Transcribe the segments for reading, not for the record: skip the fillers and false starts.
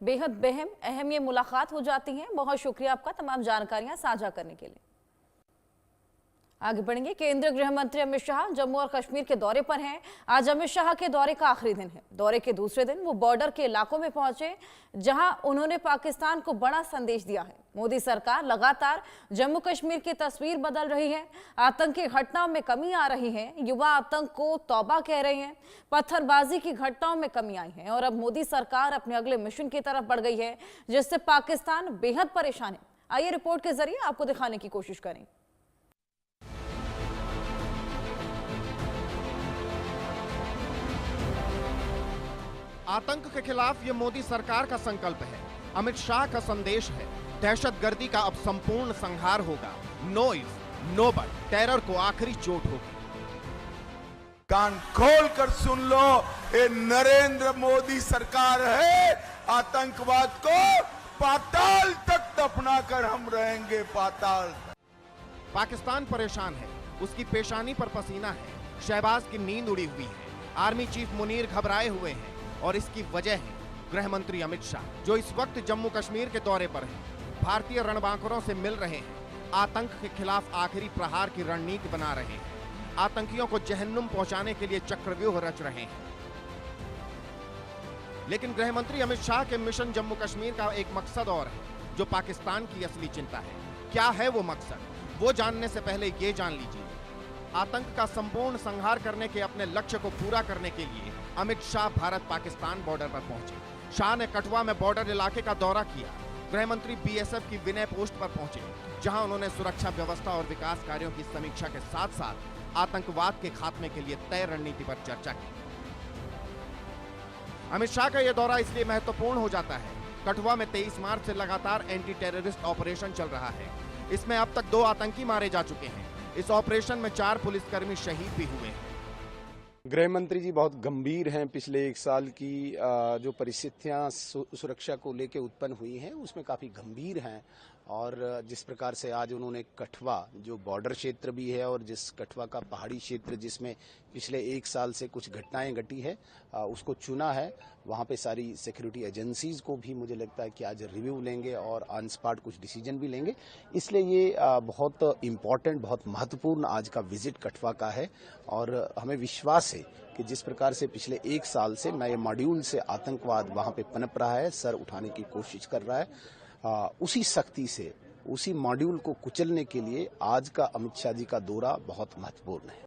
बेहद अहम ये मुलाकात हो जाती है। बहुत शुक्रिया आपका तमाम जानकारियां साझा करने के लिए। आगे बढ़ेंगे। केंद्रीय गृह मंत्री अमित शाह जम्मू और कश्मीर के दौरे पर हैं। आज अमित शाह के दौरे का आखिरी दिन है। दौरे के दूसरे दिन वो बॉर्डर के इलाकों में पहुंचे, जहां उन्होंने पाकिस्तान को बड़ा संदेश दिया है। मोदी सरकार लगातार जम्मू कश्मीर की तस्वीर बदल रही है। आतंकी घटनाओं में कमी आ रही है। युवा आतंक को तौबा कह रहे हैं। पत्थरबाजी की घटनाओं में कमी आई है और अब मोदी सरकार अपने अगले मिशन की तरफ बढ़ गई है, जिससे पाकिस्तान बेहद परेशान है। आइए रिपोर्ट के जरिए आपको दिखाने की कोशिश करें। आतंक के खिलाफ ये मोदी सरकार का संकल्प है। अमित शाह का संदेश है, दहशतगर्दी का अब संपूर्ण संहार होगा। No if no but, terror को आखिरी चोट होगी। कान खोल कर सुन लो, ये नरेंद्र मोदी सरकार है। आतंकवाद को पाताल तक दफना कर हम रहेंगे, पाताल। पाकिस्तान परेशान है, उसकी पेशानी पर पसीना है। शहबाज की नींद उड़ी हुई है। आर्मी चीफ मुनीर घबराए हुए हैं और इसकी वजह है गृह मंत्री अमित शाह, जो इस वक्त जम्मू कश्मीर के दौरे पर हैं। भारतीय रणबांकुरों से मिल रहे हैं। आतंक के खिलाफ आखिरी प्रहार की रणनीति बना रहे हैं। आतंकियों को जहन्नुम पहुंचाने के लिए चक्रव्यूह रच रहे हैं। लेकिन गृह मंत्री अमित शाह के मिशन जम्मू कश्मीर का एक मकसद और है, जो पाकिस्तान की असली चिंता है। क्या है वो मकसद? वो जानने से पहले ये जान लीजिए, आतंक का संपूर्ण संहार करने के अपने लक्ष्य को पूरा करने के लिए अमित शाह भारत पाकिस्तान बॉर्डर पर पहुंचे। शाह ने कठुआ में बॉर्डर इलाके का दौरा किया। गृह मंत्री बीएसएफ की विनय पोस्ट पर पहुंचे, जहां उन्होंने सुरक्षा व्यवस्था और विकास कार्यों की समीक्षा के साथ साथ आतंकवाद के खात्मे के लिए तय रणनीति पर चर्चा की। अमित शाह का यह दौरा इसलिए महत्वपूर्ण हो जाता है, कठुआ में 23 मार्च से लगातार एंटी टेररिस्ट ऑपरेशन चल रहा है। इसमें अब तक 2 आतंकी मारे जा चुके हैं। इस ऑपरेशन में 4 पुलिसकर्मी शहीद भी हुए हैं। गृह मंत्री जी बहुत गंभीर हैं। पिछले 1 साल की जो परिस्थितियां सुरक्षा को लेकर उत्पन्न हुई हैं, उसमें काफी गंभीर हैं। और जिस प्रकार से आज उन्होंने कठुआ, जो बॉर्डर क्षेत्र भी है और जिस कठुआ का पहाड़ी क्षेत्र जिसमें पिछले 1 साल से कुछ घटनाएं घटी है, उसको चुना है। वहां पे सारी सिक्योरिटी एजेंसीज को भी मुझे लगता है कि आज रिव्यू लेंगे और ऑन स्पॉट कुछ डिसीजन भी लेंगे। इसलिए ये बहुत इम्पोर्टेंट, बहुत महत्वपूर्ण आज का विजिट कठुआ का है। और हमें विश्वास है कि जिस प्रकार से पिछले 1 साल से नए मॉड्यूल से आतंकवाद वहां पे पनप रहा है, सर उठाने की कोशिश कर रहा है, उसी शक्ति से, उसी मॉड्यूल को कुचलने के लिए आज का अमित शाह जी का दौरा बहुत महत्वपूर्ण है।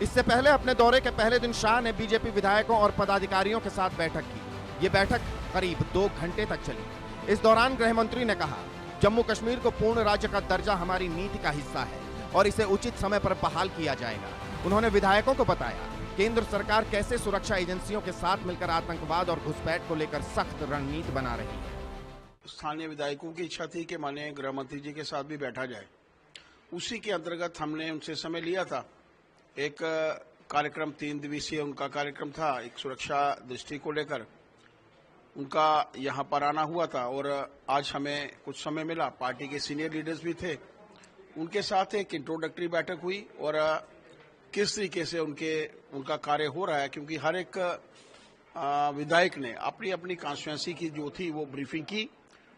इससे पहले अपने दौरे के पहले दिन शाह ने बीजेपी विधायकों और पदाधिकारियों के साथ बैठक की। ये बैठक करीब 2 घंटे तक चली। इस दौरान गृह मंत्री ने कहा, जम्मू कश्मीर को पूर्ण राज्य का दर्जा हमारी नीति का हिस्सा है और इसे उचित समय पर बहाल किया जाएगा। उन्होंने विधायकों को बताया केंद्र सरकार कैसे सुरक्षा एजेंसियों के साथ मिलकर आतंकवाद और घुसपैठ को लेकर सख्त रणनीति बना रही है। स्थानीय विधायकों की इच्छा थी कि माननीय गृह मंत्री जी के साथ भी बैठा जाए। उसी के अंतर्गत हमने उनसे समय लिया था। एक कार्यक्रम 3 दिवसीय उनका कार्यक्रम था, एक सुरक्षा दृष्टि को लेकर उनका यहाँ पर आना हुआ था। और आज हमें कुछ समय मिला, पार्टी के सीनियर लीडर्स भी थे, उनके साथ एक इंट्रोडक्टरी बैठक हुई और किस तरीके से उनका कार्य हो रहा है, क्योंकि हर एक विधायक ने अपनी अपनी कॉन्स्टिट्यूएंसी की जो थी वो ब्रीफिंग की।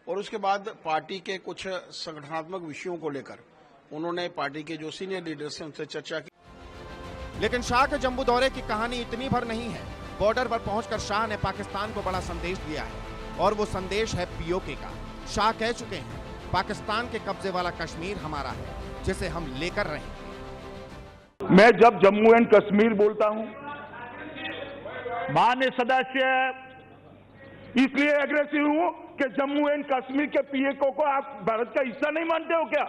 और उसके बाद पार्टी के कुछ संगठनात्मक विषयों को लेकर उन्होंने पार्टी के जो सीनियर लीडर्स हैं उनसे चर्चा की। लेकिन शाह के जम्मू दौरे की कहानी इतनी भर नहीं है। बॉर्डर पर पहुंचकर शाह ने पाकिस्तान को बड़ा संदेश दिया है और वो संदेश है पीओके का। शाह कह चुके हैं, पाकिस्तान के कब्जे वाला कश्मीर हमारा है, जिसे हम लेकर रहेंगे। मैं जब जम्मू एंड कश्मीर बोलता हूं, माननीय सदस्य, इसलिए एग्रेसिव हूं कि जम्मू एंड कश्मीर के पीओके को आप भारत का हिस्सा नहीं मानते हो क्या?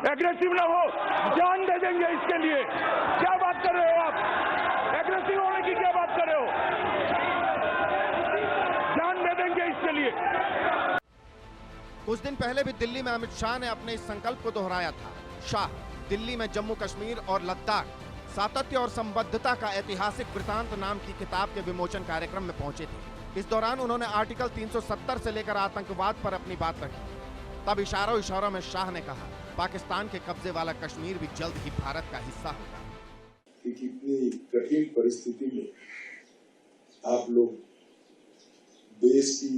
एग्रेसिव ना हो, जान दे देंगे इसके लिए। क्या बात कर रहे हो आप? एग्रेसिव होने की क्या बात कर रहे हो? जान दे देंगे इसके लिए। कुछ दिन पहले भी दिल्ली में अमित शाह ने अपने इस संकल्प को दोहराया था। शाह दिल्ली में जम्मू कश्मीर और लद्दाख सातत्य और संबद्धता का ऐतिहासिक वृतांत नाम की किताब के विमोचन कार्यक्रम में पहुंचे थे। इस दौरान उन्होंने आर्टिकल 370 से लेकर आतंकवाद पर अपनी बात रखी। तब इशारों में शाह ने कहा, पाकिस्तान के कब्जे वाला कश्मीर भी जल्द ही भारत का हिस्सा होगा। कि कितनी कठिन परिस्थिति में आप लोग देश की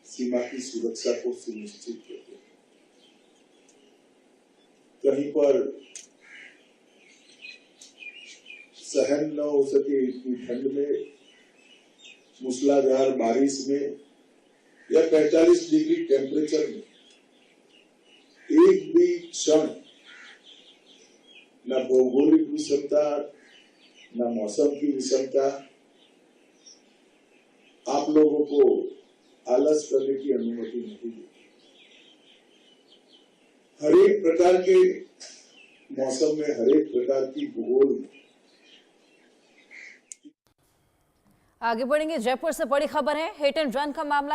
सीमा की सुरक्षा को सुनिश्चित करते हैं। कहीं पर सहन न हो सके इतनी ठंड में, मूसलाधार बारिश में या 45 डिग्री टेम्परेचर में एक भी क्षण न भौगोलिक विषमता न मौसम की विषमता आप लोगों को आलस करने की अनुमति नहीं दी। हर एक प्रकार के मौसम में, हर एक प्रकार की भूगोल में। आगे बढ़ेंगे, जयपुर से बड़ी खबर है, हिट एंड रन का मामला